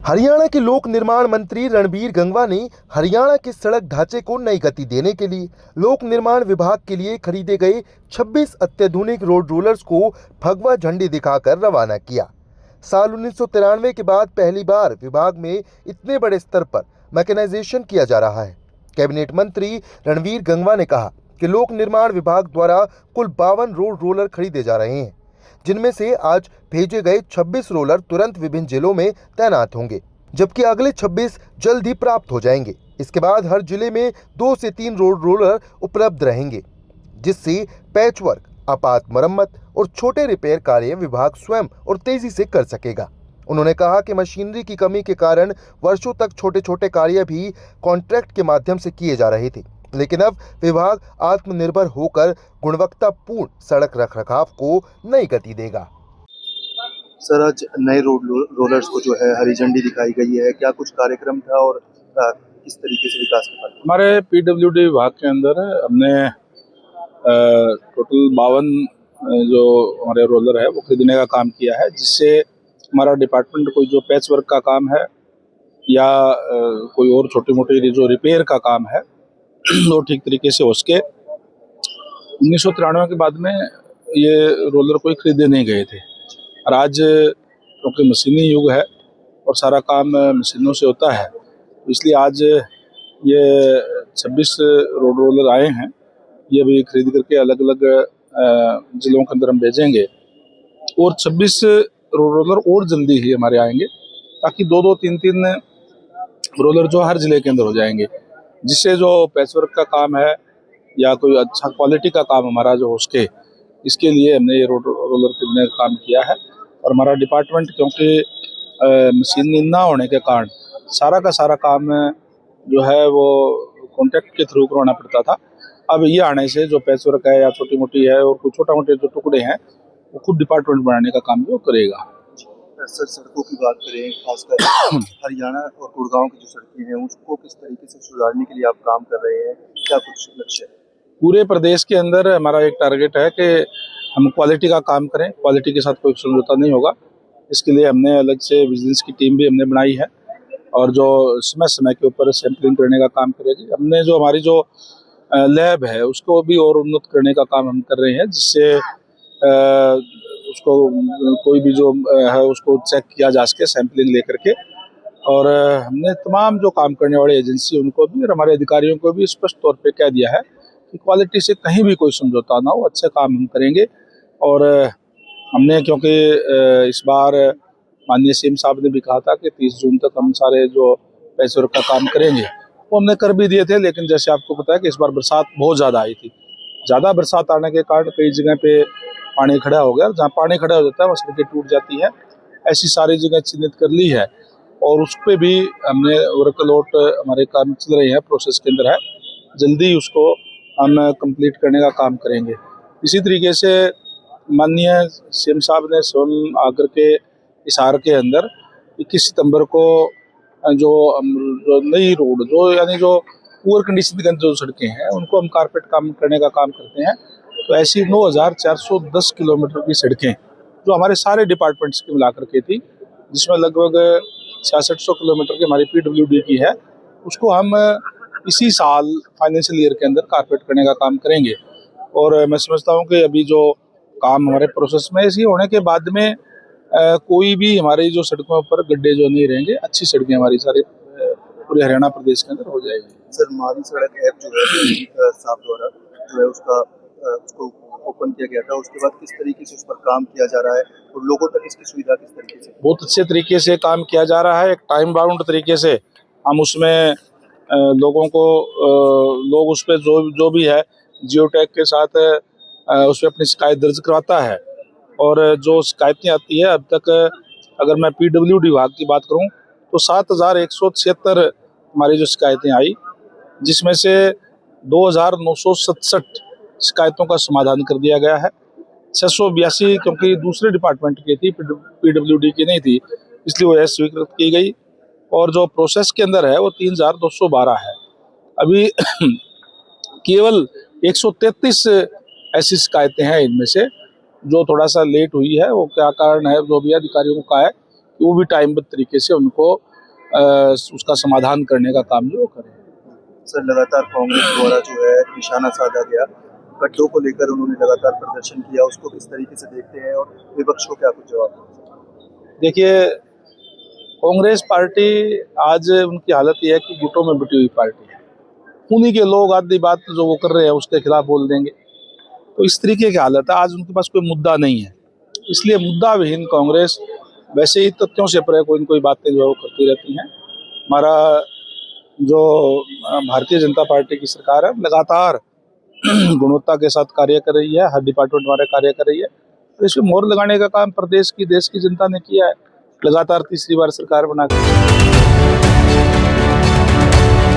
हरियाणा के लोक निर्माण मंत्री रणबीर गंगवा ने हरियाणा के सड़क ढांचे को नई गति देने के लिए लोक निर्माण विभाग के लिए खरीदे गए 26 अत्याधुनिक रोड रोलर्स को भगवा झंडी दिखाकर रवाना किया। साल 1993 के बाद पहली बार विभाग में इतने बड़े स्तर पर मैकेनाइजेशन किया जा रहा है। कैबिनेट मंत्री रणबीर गंगवा ने कहा कि लोक निर्माण विभाग द्वारा कुल 52 रोड रोलर खरीदे जा रहे हैं, जिनमें से आज भेजे गए 26 रोलर तुरंत विभिन्न जिलों में तैनात होंगे, जबकि अगले 26 जल्द ही प्राप्त हो जाएंगे। इसके बाद हर जिले में 2 से 3 रोड रोलर उपलब्ध रहेंगे, जिससे पैचवर्क, आपात मरम्मत और छोटे रिपेयर कार्य विभाग स्वयं और तेजी से कर सकेगा। उन्होंने कहा कि मशीनरी की कमी के कारण वर्षों तक छोटे छोटे कार्य भी कॉन्ट्रैक्ट के माध्यम से किए जा रहे थे, लेकिन अब विभाग आत्मनिर्भर होकर गुणवत्तापूर्ण सड़क रखरखाव को नई गति देगा। सर, आज नए रोलर्स को जो है हरी झंडी दिखाई गई है, क्या कुछ कार्यक्रम था और किस तरीके से विकास के बारे में? हमारे पीडब्ल्यूडी विभाग के अंदर हमने टोटल 52 जो हमारे रोलर है वो खरीदने का काम किया है, जिससे हमारा डिपार्टमेंट कोई जो पैच वर्क का काम है या कोई और छोटी मोटी जो रिपेयर का काम है वो ठीक तरीके से हो सके। 1993 के बाद में ये रोलर कोई खरीदे नहीं गए थे, और आज क्योंकि मशीनी युग है और सारा काम मशीनों से होता है, तो इसलिए आज ये 26 रोड रोलर आए हैं। ये भी खरीद करके अलग अलग जिलों के अंदर हम भेजेंगे, और 26 रोड रोलर और जल्दी ही हमारे आएंगे, ताकि 2-2, 3-3 रोलर जो हर जिले के अंदर हो जाएंगे, जिससे जो पैचवर्क का काम है या कोई अच्छा क्वालिटी का काम हमारा जो हो सके, इसके लिए हमने ये रोड रोलर खरीदने का काम किया है। और हमारा डिपार्टमेंट क्योंकि मशीन ना होने के कारण सारा का सारा काम जो है वो कॉन्ट्रैक्ट के थ्रू करवाना पड़ता था। अब ये आने से जो पैचवर्क है या छोटी मोटी है और कुछ छोटा मोटे जो टुकड़े हैं वो खुद डिपार्टमेंट बनाने का काम भी वो करेगा। सर, सड़कों की बात करें, खासकर हरियाणा और गुड़गांव की जो सड़कें हैं उसको किस तरीके से सुधारने के लिए आप काम कर रहे हैं, क्या कुछ लक्ष्य है? पूरे प्रदेश के अंदर हमारा एक टारगेट है कि हम क्वालिटी का काम करें, क्वालिटी के साथ कोई समझौता नहीं होगा। इसके लिए हमने अलग से विजिलेंस की टीम भी हमने बनाई है, और जो समय समय के ऊपर सैंपलिंग करने का काम करेगी। हमने जो हमारी जो लैब है उसको भी और उन्नत करने का काम हम कर रहे हैं, जिससे उसको कोई भी जो है उसको चेक किया जा सके सैंपलिंग लेकर के। और हमने तमाम जो काम करने वाली एजेंसी उनको भी और हमारे अधिकारियों को भी स्पष्ट तौर पे कह दिया है कि क्वालिटी से कहीं भी कोई समझौता ना हो, अच्छा काम हम करेंगे। और हमने क्योंकि इस बार माननीय सीएम साहब ने भी कहा था कि 30 जून तक हम सारे जो पैचवर्क का काम करेंगे, वो हमने कर भी दिए थे। लेकिन जैसे आपको पता है कि इस बार बरसात बहुत ज़्यादा आई थी, ज़्यादा बरसात आने के कारण कई जगह पे पानी खड़ा हो गया, जहाँ पानी खड़ा हो जाता है वहाँ सड़कें टूट जाती हैं। ऐसी सारी जगह चिन्हित कर ली है, और उस पर भी हमने वर्कलोड हमारे काम चल रहे हैं, प्रोसेस के अंदर है, जल्दी उसको हम कंप्लीट करने का काम करेंगे। इसी तरीके से माननीय सीएम साहब ने स्वयं आकर के हिसार के अंदर 21 सितंबर को जो नई रोड जो यानी जो पुअर कंडीशन की जो सड़कें हैं उनको हम कारपेट काम करने का काम करते हैं। तो ऐसी 9410 किलोमीटर की सड़कें जो हमारे सारे डिपार्टमेंट्स की मिलाकर के थी, जिसमें लगभग 6600 किलोमीटर की हमारी पीडब्ल्यूडी की है, उसको हम इसी साल फाइनेंशियल ईयर के अंदर कारपेट करने का काम करेंगे। और मैं समझता हूँ कि अभी जो काम हमारे प्रोसेस में इसी होने के बाद में कोई भी हमारी जो सड़कों पर गड्ढे जो नहीं रहेंगे, अच्छी सड़कें हमारी सारी पूरे हरियाणा प्रदेश के अंदर हो जाएगी। सर, हमारी सड़क ऐप जो है साहब द्वारा जो है उसको ओपन किया गया था, उसके बाद किस तरीके से उस पर काम किया जा रहा है और लोगों तक इसकी सुविधा किस तरीके से? बहुत अच्छे तरीके से काम किया जा रहा है। एक टाइम बाउंड तरीके से हम उसमें लोगों को लोग उस पर जो भी है जियो टैग के साथ उस पर अपनी शिकायत दर्ज करवाता है, और जो शिकायतें आती है अब तक अगर मैं पीडब्ल्यूडी विभाग की बात करूं तो 7176 हमारी जो शिकायतें आई, जिसमें से 2967 शिकायतों का समाधान कर दिया गया है। 682 क्योंकि दूसरे डिपार्टमेंट की थी, पीडब्ल्यूडी की नहीं थी, इसलिए वो स्वीकृत की गई। और जो प्रोसेस के अंदर है वो 3212 है। अभी केवल 133 ऐसी शिकायतें हैं इनमें से जो थोड़ा सा लेट हुई है। वो क्या कारण है, जो भी अधिकारियों को कहा है कि वो भी टाइमबद्ध तरीके से उनको उसका समाधान करने का काम जो वो करें। सर, लगातार कांग्रेस द्वारा जो है निशाना साधा गया, गड्ढों को लेकर उन्होंने लगातार प्रदर्शन किया, उसको किस तरीके से देखते हैं और विपक्ष को क्या कुछ जवाब? देखिए, कांग्रेस पार्टी आज उनकी हालत ये है कि गुटों में बटी हुई पार्टी है। उन्हीं के लोग आधी बात जो वो कर रहे हैं उसके खिलाफ बोल देंगे, तो इस तरीके की हालत है। आज उनके पास कोई मुद्दा नहीं है, इसलिए मुद्दा विहीन कांग्रेस वैसे ही तथ्यों से परे कोई न कोई बातें जो है वो करती रहती हैं। हमारा जो भारतीय जनता पार्टी की सरकार है लगातार गुणवत्ता के साथ कार्य कर रही है, हर डिपार्टमेंट हमारे कार्य कर रही है। तो इसमें मोहर लगाने का काम प्रदेश की, देश की जनता ने किया है लगातार तीसरी बार सरकार बना के।